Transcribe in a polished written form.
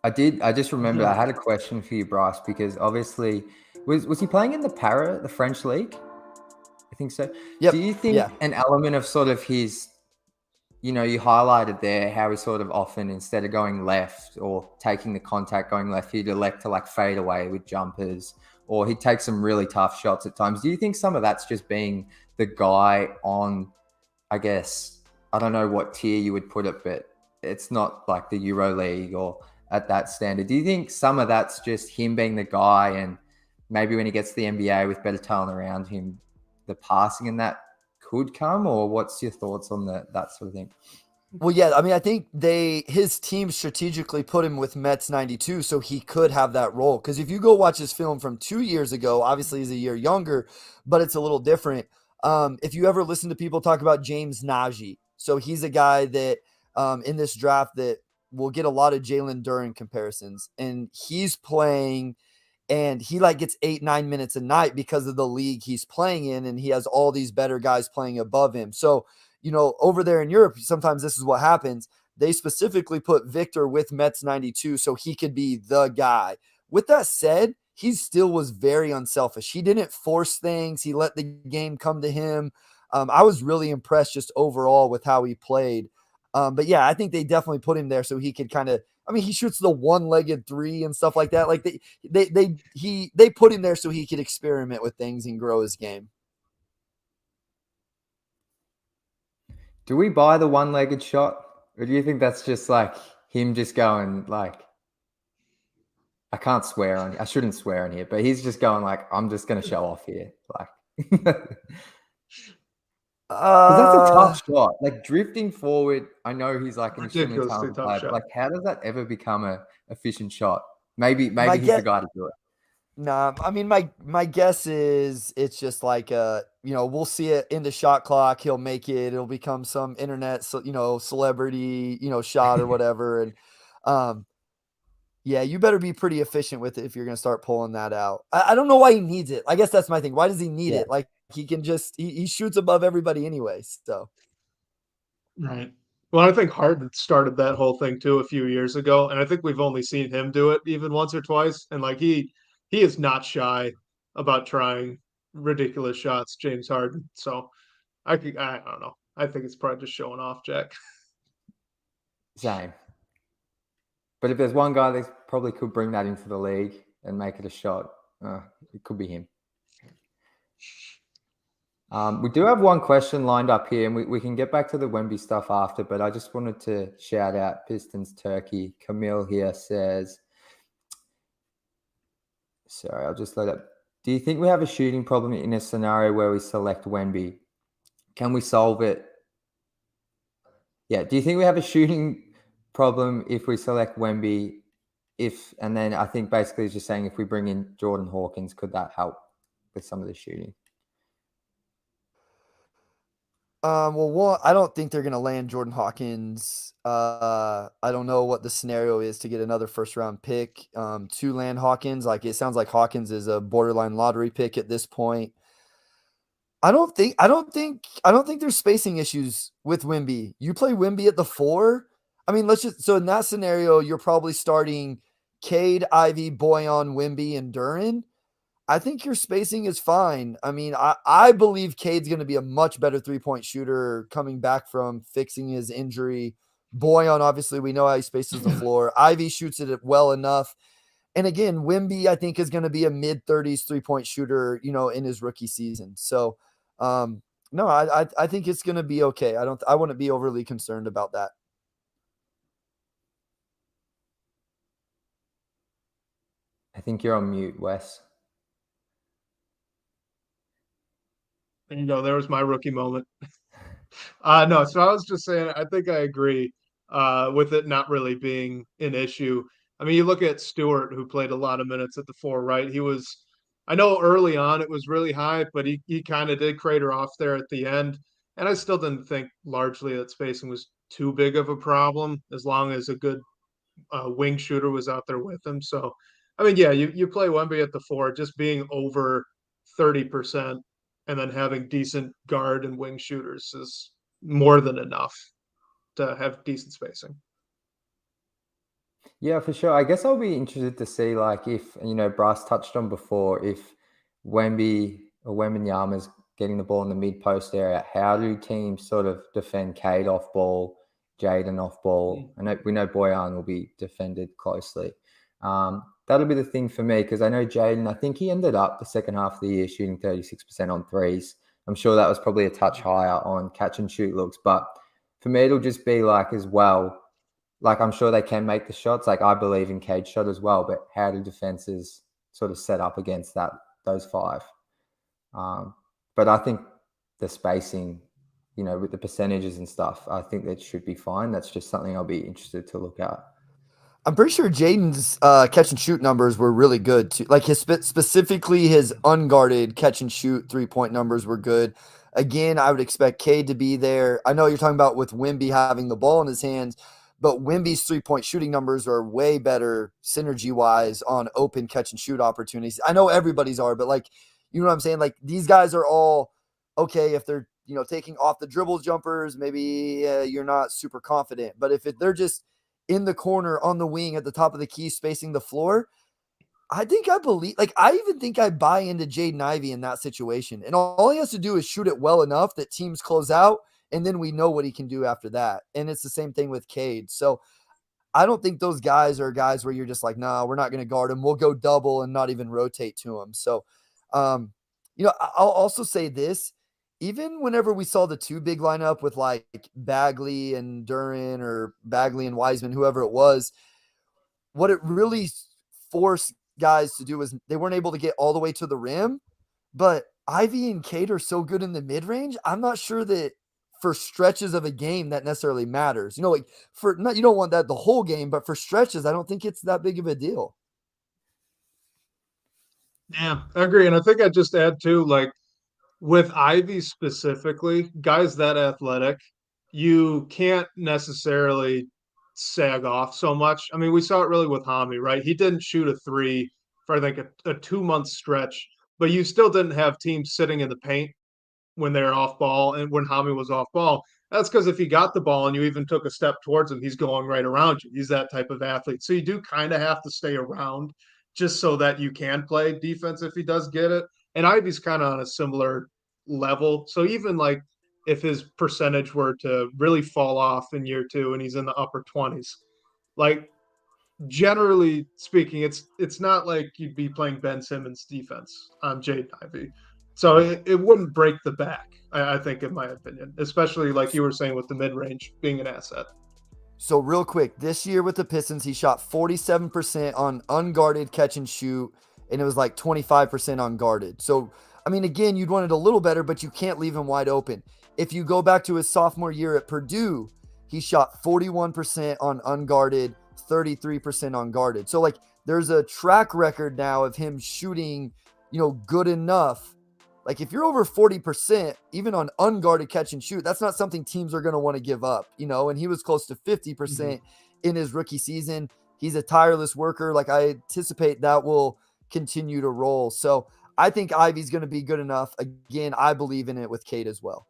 I did. I just remembered I had a question for you, Bryce, because obviously, was he playing in the the French league? I think so. Do Yep. you think Yeah. an element of sort of his, you highlighted there how he sort of often, instead of going left or taking the contact going left, he'd elect to like fade away with jumpers, or he'd take some really tough shots at times. Do you think some of that's just being the guy on, I guess, I don't know what tier you would put it, but it's not like the Euro League or at that standard. Do you think some of that's just him being the guy, and maybe when he gets to the NBA with better talent around him, the passing and that could come? Or what's your thoughts on that sort of thing? Well, yeah, I mean, I think his team strategically put him with Mets 92 so he could have that role. Because if you go watch his film from 2 years ago, obviously he's a year younger, but it's a little different. If you ever listen to people talk about James Najee, so he's a guy that in this draft that will get a lot of Jalen Duren comparisons, and he's playing and he like gets 8-9 minutes a night because of the league he's playing in, and he has all these better guys playing above him. So over there in Europe, sometimes this is what happens. They specifically put Victor with Mets 92 so he could be the guy. With that said, he still was very unselfish. He didn't force things. He let the game come to him. I was really impressed just overall with how he played. But yeah, I think they definitely put him there so he could kind of. I mean, he shoots the one-legged three and stuff like that. Like they put him there so he could experiment with things and grow his game. Do we buy the one-legged shot, or do you think that's just like him just going like, I can't swear on, I shouldn't swear on here, but he's just going like, I'm just going to show off here, like, because that's a Uh, tough shot. Like drifting forward, I know he's like an extremely Ridiculously talented tough player, but shot. like, how does that ever become a efficient shot? Maybe my he's the guess, guy to do it. nah, I mean my guess is it's just like we'll see it in the shot clock. He'll make it. It'll become some internet, celebrity, shot or whatever. And um, yeah, you better be pretty efficient with it if you're gonna start pulling that out. I don't know why he needs it. I guess that's my thing. Why does he need Yeah. it? Like he can just he shoots above everybody anyway. So Right. Well, I think Harden started that whole thing too a few years ago, and I think we've only seen him do it even once or twice. And like he is not shy about trying ridiculous shots, James Harden. So I don't know. I think it's probably just showing off, Jack. Same. But if there's one guy that probably could bring that into the league and make it a shot, it could be him. We do have one question lined up here, and we can get back to the Wemby stuff after, but I just wanted to shout out Pistons Turkey. Camille here says, sorry, I'll just let it. Do you think we have a shooting problem in a scenario where we select Wemby? Can we solve it? Yeah. Do you think we have a shooting problem if we select Wemby? And then I think basically it's just saying if we bring in Jordan Hawkins, could that help with some of the shooting? Well, one, I don't think they're going to land Jordan Hawkins. I don't know what the scenario is to get another first round pick to land Hawkins. Like it sounds like Hawkins is a borderline lottery pick at this point. I don't think there's spacing issues with Wimby. You play Wimby at the 4. I mean, so in that scenario, you're probably starting Cade, Ivy, Boyan, Wimby, and Duran. I think your spacing is fine. I mean, I believe Cade's going to be a much better 3-point shooter coming back from fixing his injury. Boyan, obviously, we know how he spaces the floor. Ivy shoots it well enough. And again, Wimby, I think, is going to be a mid-30s 3-point shooter, in his rookie season. So, no, I think it's going to be okay. I wouldn't be overly concerned about that. I think you're on mute, Wes. There you go. There was my rookie moment. No, so I was just saying, I think I agree with it not really being an issue. I mean, you look at Stewart, who played a lot of minutes at the 4, right? I know early on it was really high, but he kind of did crater off there at the end. And I still didn't think largely that spacing was too big of a problem as long as a good wing shooter was out there with him. So, I mean, yeah, you play Wemby at the 4, just being over 30% and then having decent guard and wing shooters is more than enough to have decent spacing. Yeah, for sure. I guess I'll be interested to see, like, if, Bryce touched on before, if Wemby or Wembenyama's getting the ball in the mid post area, how do teams sort of defend Cade off ball, Jaden off ball? We know Boyan will be defended closely. That'll be the thing for me, because I know Jaden, I think he ended up the second half of the year shooting 36% on threes. I'm sure that was probably a touch higher on catch and shoot looks, but for me, it'll just be like, as well, like, I'm sure they can make the shots. Like, I believe in Cade shot as well, but how do defenses sort of set up against those five? But I think the spacing, with the percentages and stuff, I think that should be fine. That's just something I'll be interested to look at. I'm pretty sure Jaden's catch and shoot numbers were really good too. Like specifically his unguarded catch and shoot 3-point numbers were good. Again, I would expect Cade to be there. I know you're talking about with Wemby having the ball in his hands, but Wemby's 3-point shooting numbers are way better synergy wise on open catch and shoot opportunities. I know everybody's are, but like, you know what I'm saying? Like, these guys are all okay if they're, taking off the dribble jumpers, maybe you're not super confident, but if they're just in the corner on the wing at the top of the key spacing the floor, I even think I buy into Jaden Ivey in that situation. And all he has to do is shoot it well enough that teams close out, and then we know what he can do after that. And it's the same thing with Cade. So I don't think those guys are guys where you're just like, nah, we're not going to guard him. We'll go double and not even rotate to him. So, I'll also say this. Even whenever we saw the two big lineup with like Bagley and Duran or Bagley and Wiseman, whoever it was, what it really forced guys to do was they weren't able to get all the way to the rim. But Ivy and Cade are so good in the mid range. I'm not sure that for stretches of a game that necessarily matters. Like you don't want that the whole game, but for stretches, I don't think it's that big of a deal. Yeah, I agree. And I think I just add too, like, with Ivy specifically, guys that athletic, you can't necessarily sag off so much. I mean, we saw it really with Hami, right? He didn't shoot a three for, I think, a 2 month stretch, but you still didn't have teams sitting in the paint when they're off ball and when Hami was off ball. That's because if he got the ball and you even took a step towards him, he's going right around you. He's that type of athlete. So you do kind of have to stay around just so that you can play defense if he does get it. And Ivy's kind of on a similar level. So even like if his percentage were to really fall off in year two and he's in the upper 20s, like generally speaking, it's not like you'd be playing Ben Simmons defense on Jaden Ivey. So it wouldn't break the back, I think, in my opinion, especially like you were saying with the mid range being an asset. So real quick, this year with the Pistons, he shot 47% on unguarded catch and shoot, and it was like 25% unguarded. So, I mean, again, you'd want it a little better, but you can't leave him wide open. If you go back to his sophomore year at Purdue, he shot 41% on unguarded, 33% unguarded. So, like, there's a track record now of him shooting, good enough. Like, if you're over 40%, even on unguarded catch and shoot, that's not something teams are going to want to give up, and he was close to 50% in his rookie season. He's a tireless worker. Like, I anticipate that will continue to roll. So I think Ivy's going to be good enough. Again, I believe in it with Cade as well.